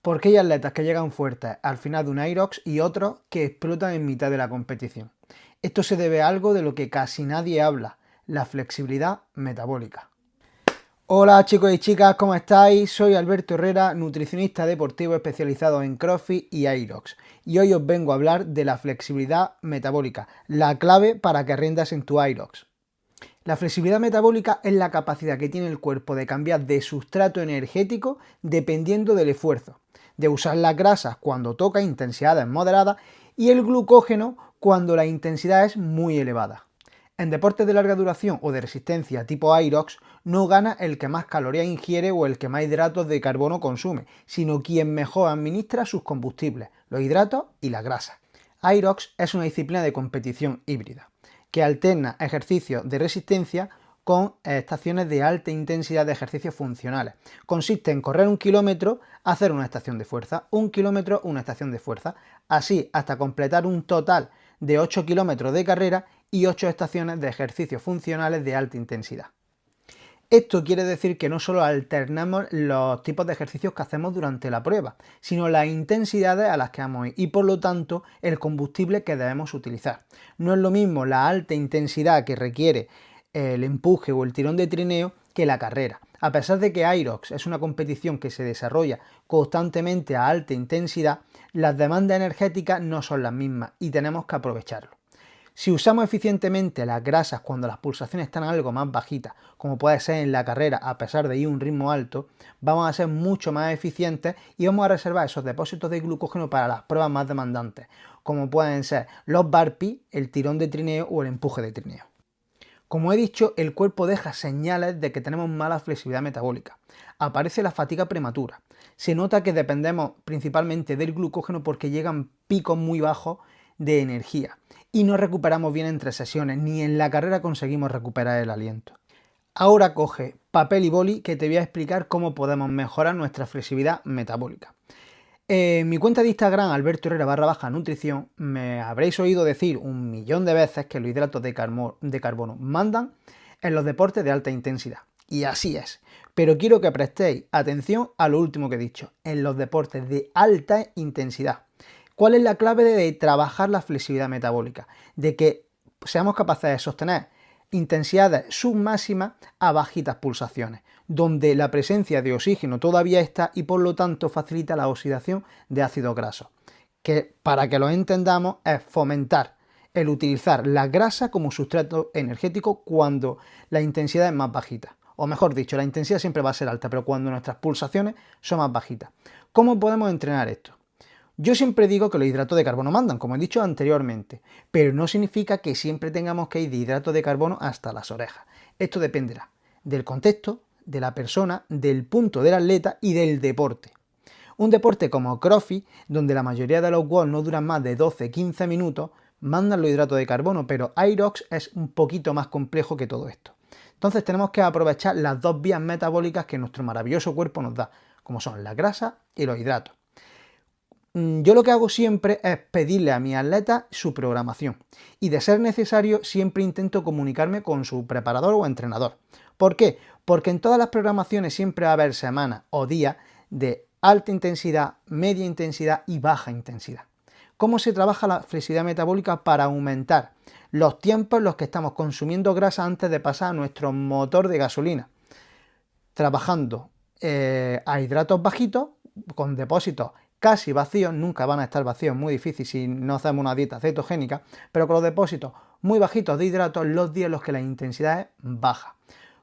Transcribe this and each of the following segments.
Porque hay atletas que llegan fuertes al final de un Aerox y otros que explotan en mitad de la competición. Esto se debe a algo de lo que casi nadie habla, la flexibilidad metabólica. Hola chicos y chicas, ¿cómo estáis? Soy Alberto Herrera, nutricionista deportivo especializado en CrossFit y Aerox. Y hoy os vengo a hablar de la flexibilidad metabólica, la clave para que rindas en tu Aerox. La flexibilidad metabólica es la capacidad que tiene el cuerpo de cambiar de sustrato energético dependiendo del esfuerzo, de usar las grasas cuando toca intensidades moderadas y el glucógeno cuando la intensidad es muy elevada. En deportes de larga duración o de resistencia tipo Aerox no gana el que más calorías ingiere o el que más hidratos de carbono consume, sino quien mejor administra sus combustibles, los hidratos y las grasas. Aerox es una disciplina de competición híbrida que alterna ejercicios de resistencia con estaciones de alta intensidad de ejercicios funcionales. Consiste en correr 1 kilómetro, hacer una estación de fuerza, 1 kilómetro, una estación de fuerza, así hasta completar un total de 8 kilómetros de carrera y 8 estaciones de ejercicios funcionales de alta intensidad. Esto quiere decir que no solo alternamos los tipos de ejercicios que hacemos durante la prueba, sino las intensidades a las que vamos a ir y por lo tanto el combustible que debemos utilizar. No es lo mismo la alta intensidad que requiere el empuje o el tirón de trineo que la carrera. A pesar de que Aerox es una competición que se desarrolla constantemente a alta intensidad, las demandas energéticas no son las mismas y tenemos que aprovecharlo. Si usamos eficientemente las grasas cuando las pulsaciones están algo más bajitas, como puede ser en la carrera a pesar de ir a un ritmo alto, vamos a ser mucho más eficientes y vamos a reservar esos depósitos de glucógeno para las pruebas más demandantes, como pueden ser los burpees, el tirón de trineo o el empuje de trineo. Como he dicho, el cuerpo deja señales de que tenemos mala flexibilidad metabólica. Aparece la fatiga prematura. Se nota que dependemos principalmente del glucógeno porque llegan picos muy bajos de energía y no recuperamos bien entre sesiones, ni en la carrera conseguimos recuperar el aliento. Ahora coge papel y boli que te voy a explicar cómo podemos mejorar nuestra flexibilidad metabólica. En mi cuenta de Instagram, Alberto Herrera /nutrición, me habréis oído decir 1 millón de veces que los hidratos de carbono mandan en los deportes de alta intensidad. Y así es. Pero quiero que prestéis atención a lo último que he dicho, en los deportes de alta intensidad. ¿Cuál es la clave de trabajar la flexibilidad metabólica? De que seamos capaces de sostener intensidades submáximas a bajitas pulsaciones, donde la presencia de oxígeno todavía está y por lo tanto facilita la oxidación de ácidos grasos, que para que lo entendamos es fomentar el utilizar la grasa como sustrato energético cuando la intensidad es más bajita. O mejor dicho, la intensidad siempre va a ser alta, pero cuando nuestras pulsaciones son más bajitas. ¿Cómo podemos entrenar esto? Yo siempre digo que los hidratos de carbono mandan, como he dicho anteriormente, pero no significa que siempre tengamos que ir de hidratos de carbono hasta las orejas. Esto dependerá del contexto, de la persona, del punto del atleta y del deporte. Un deporte como CrossFit, donde la mayoría de los walks no duran más de 12-15 minutos, mandan los hidratos de carbono, pero Aerox es un poquito más complejo que todo esto. Entonces tenemos que aprovechar las dos vías metabólicas que nuestro maravilloso cuerpo nos da, como son la grasa y los hidratos. Yo lo que hago siempre es pedirle a mi atleta su programación y de ser necesario siempre intento comunicarme con su preparador o entrenador. ¿Por qué? Porque en todas las programaciones siempre va a haber semanas o días de alta intensidad, media intensidad y baja intensidad. ¿Cómo se trabaja la flexibilidad metabólica para aumentar los tiempos en los que estamos consumiendo grasa antes de pasar a nuestro motor de gasolina? Trabajando a hidratos bajitos con depósitos casi vacíos, nunca van a estar vacíos, muy difícil si no hacemos una dieta cetogénica, pero con los depósitos muy bajitos de hidratos los días en los que la intensidad es baja.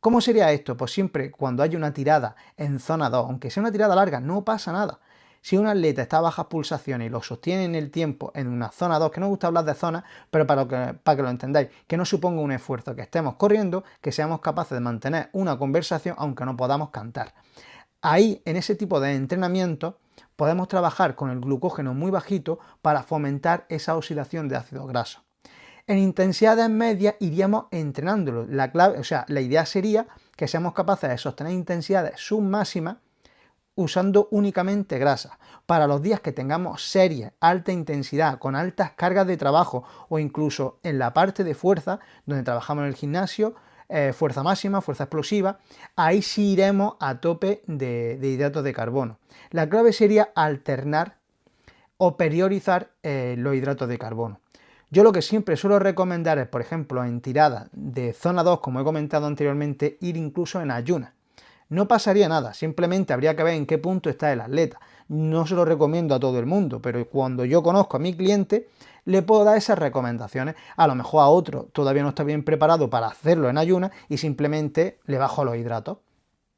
¿Cómo sería esto? Pues siempre cuando hay una tirada en zona 2, aunque sea una tirada larga, no pasa nada. Si un atleta está a bajas pulsaciones y lo sostiene en el tiempo en una zona 2, que no me gusta hablar de zonas, pero para que lo entendáis, que no suponga un esfuerzo, que estemos corriendo, que seamos capaces de mantener una conversación aunque no podamos cantar. Ahí, en ese tipo de entrenamiento, podemos trabajar con el glucógeno muy bajito para fomentar esa oxidación de ácidos grasos. En intensidades medias iríamos entrenándolo. La idea sería que seamos capaces de sostener intensidades submáximas usando únicamente grasa. Para los días que tengamos series, alta intensidad, con altas cargas de trabajo o incluso en la parte de fuerza, donde trabajamos en el gimnasio, fuerza máxima, fuerza explosiva, ahí sí iremos a tope de hidratos de carbono. La clave sería alternar o priorizar los hidratos de carbono. Yo lo que siempre suelo recomendar es, por ejemplo, en tiradas de zona 2, como he comentado anteriormente, ir incluso en ayunas. No pasaría nada, simplemente habría que ver en qué punto está el atleta. No se lo recomiendo a todo el mundo, pero cuando yo conozco a mi cliente, le puedo dar esas recomendaciones. A lo mejor a otro todavía no está bien preparado para hacerlo en ayunas y simplemente le bajo los hidratos,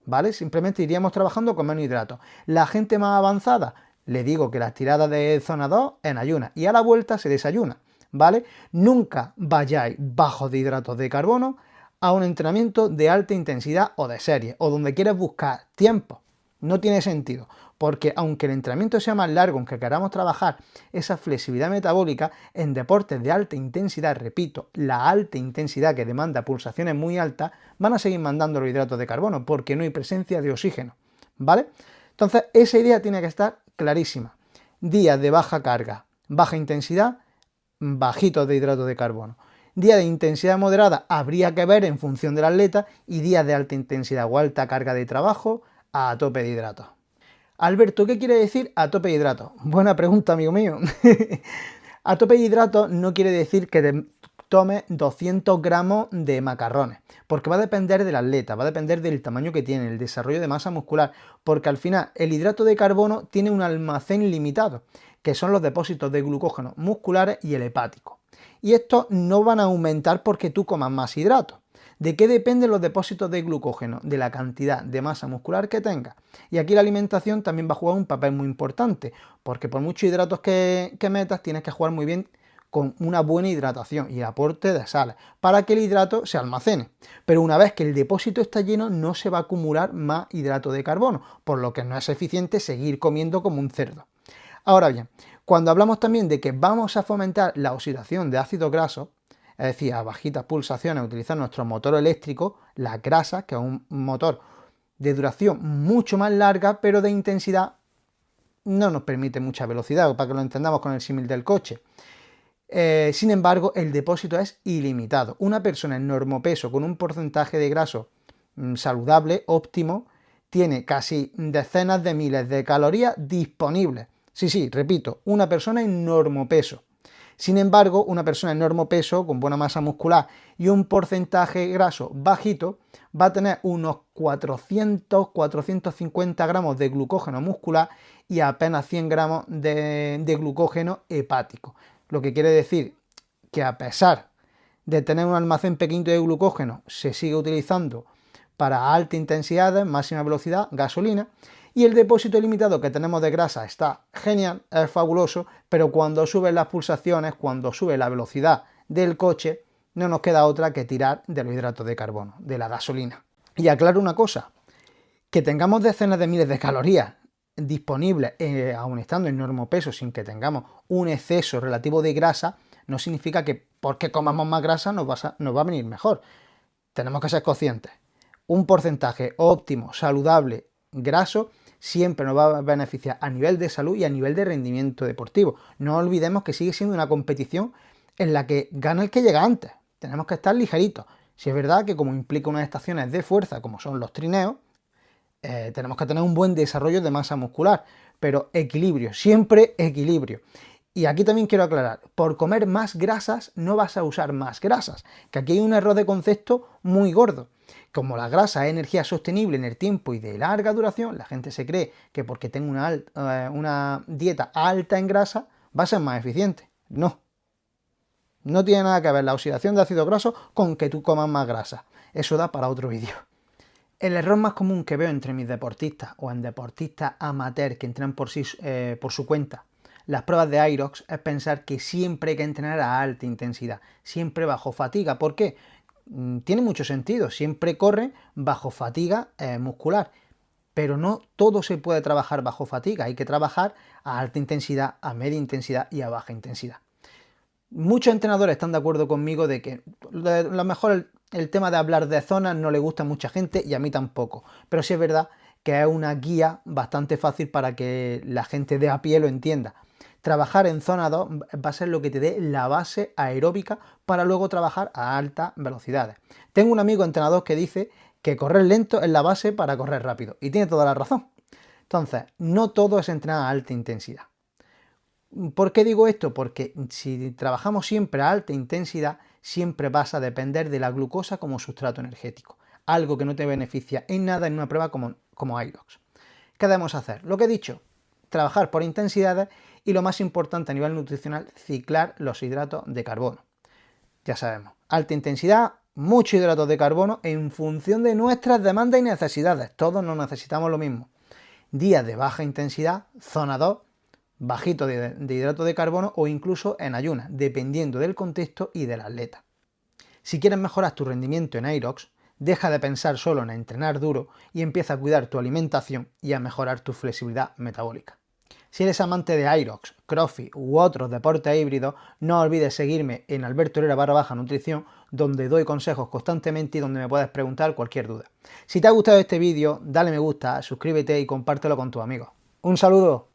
¿vale? Simplemente iríamos trabajando con menos hidratos. La gente más avanzada, le digo que las tiradas de zona 2 en ayunas y a la vuelta se desayuna, ¿vale? Nunca vayáis bajos de hidratos de carbono a un entrenamiento de alta intensidad o de serie, o donde quieres buscar tiempo. No tiene sentido, porque aunque el entrenamiento sea más largo, aunque queramos trabajar esa flexibilidad metabólica, en deportes de alta intensidad, repito, la alta intensidad que demanda pulsaciones muy altas, van a seguir mandando los hidratos de carbono, porque no hay presencia de oxígeno, ¿vale? Entonces, esa idea tiene que estar clarísima. Días de baja carga, baja intensidad, bajitos de hidratos de carbono. Día de intensidad moderada habría que ver en función del atleta y días de alta intensidad o alta carga de trabajo a tope de hidratos. Alberto, ¿qué quiere decir a tope de hidratos? Buena pregunta, amigo mío. A tope de hidratos no quiere decir que te tomes 200 gramos de macarrones, porque va a depender del atleta, va a depender del tamaño que tiene, el desarrollo de masa muscular, porque al final el hidrato de carbono tiene un almacén limitado, que son los depósitos de glucógeno musculares y el hepático. Y estos no van a aumentar porque tú comas más hidratos. ¿De qué dependen los depósitos de glucógeno? De la cantidad de masa muscular que tengas. Y aquí la alimentación también va a jugar un papel muy importante, porque por muchos hidratos que metas, tienes que jugar muy bien con una buena hidratación y aporte de sales, para que el hidrato se almacene. Pero una vez que el depósito está lleno, no se va a acumular más hidrato de carbono, por lo que no es eficiente seguir comiendo como un cerdo. Ahora bien, cuando hablamos también de que vamos a fomentar la oxidación de ácidos grasos, es decir, a bajitas pulsaciones, utilizar nuestro motor eléctrico, las grasas, que es un motor de duración mucho más larga, pero de intensidad no nos permite mucha velocidad, para que lo entendamos con el símil del coche. Sin embargo, el depósito es ilimitado. Una persona en normopeso con un porcentaje de graso saludable, óptimo, tiene casi decenas de miles de calorías disponibles. Sí, repito, una persona en normopeso. Sin embargo, una persona en normopeso, con buena masa muscular y un porcentaje graso bajito, va a tener unos 400-450 gramos de glucógeno muscular y apenas 100 gramos de glucógeno hepático. Lo que quiere decir que a pesar de tener un almacén pequeño de glucógeno, se sigue utilizando para alta intensidad, máxima velocidad, gasolina, y el depósito ilimitado que tenemos de grasa está genial, es fabuloso, pero cuando suben las pulsaciones, cuando sube la velocidad del coche, no nos queda otra que tirar de los hidratos de carbono, de la gasolina. Y aclaro una cosa, que tengamos decenas de miles de calorías disponibles, aun estando en normopeso, sin que tengamos un exceso relativo de grasa, no significa que porque comamos más grasa nos va a venir mejor. Tenemos que ser conscientes. Un porcentaje óptimo, saludable, graso, siempre nos va a beneficiar a nivel de salud y a nivel de rendimiento deportivo. No olvidemos que sigue siendo una competición en la que gana el que llega antes. Tenemos que estar ligeritos. Si es verdad que como implica unas estaciones de fuerza, como son los trineos, tenemos que tener un buen desarrollo de masa muscular, pero equilibrio, siempre equilibrio. Y aquí también quiero aclarar, por comer más grasas no vas a usar más grasas, que aquí hay un error de concepto muy gordo. Como la grasa es energía sostenible en el tiempo y de larga duración, la gente se cree que porque tengo una dieta alta en grasa va a ser más eficiente. No. No tiene nada que ver la oxidación de ácidos grasos con que tú comas más grasa. Eso da para otro vídeo. El error más común que veo entre mis deportistas o en deportistas amateur que entrenan por su cuenta las pruebas de Aerox es pensar que siempre hay que entrenar a alta intensidad, siempre bajo fatiga. ¿Por qué? Tiene mucho sentido, siempre corre bajo fatiga muscular, pero no todo se puede trabajar bajo fatiga, hay que trabajar a alta intensidad, a media intensidad y a baja intensidad. Muchos entrenadores están de acuerdo conmigo de que a lo mejor el tema de hablar de zonas no le gusta a mucha gente y a mí tampoco, pero sí es verdad que es una guía bastante fácil para que la gente de a pie lo entienda. Trabajar en zona 2 va a ser lo que te dé la base aeróbica para luego trabajar a altas velocidades. Tengo un amigo entrenador que dice que correr lento es la base para correr rápido, y tiene toda la razón. Entonces, no todo es entrenar a alta intensidad. ¿Por qué digo esto? Porque si trabajamos siempre a alta intensidad, siempre vas a depender de la glucosa como sustrato energético, algo que no te beneficia en nada en una prueba como Irox. ¿Qué debemos hacer? Lo que he dicho, trabajar por intensidades y lo más importante a nivel nutricional, ciclar los hidratos de carbono. Ya sabemos, alta intensidad, muchos hidratos de carbono en función de nuestras demandas y necesidades. Todos no necesitamos lo mismo. Días de baja intensidad, zona 2, bajito de hidratos de carbono o incluso en ayunas, dependiendo del contexto y del atleta. Si quieres mejorar tu rendimiento en Irox, deja de pensar solo en entrenar duro y empieza a cuidar tu alimentación y a mejorar tu flexibilidad metabólica. Si eres amante de Irox, CrossFit u otros deportes híbridos, no olvides seguirme en Alberto Herrera /nutrición, donde doy consejos constantemente y donde me puedes preguntar cualquier duda. Si te ha gustado este vídeo, dale me gusta, suscríbete y compártelo con tus amigos. ¡Un saludo!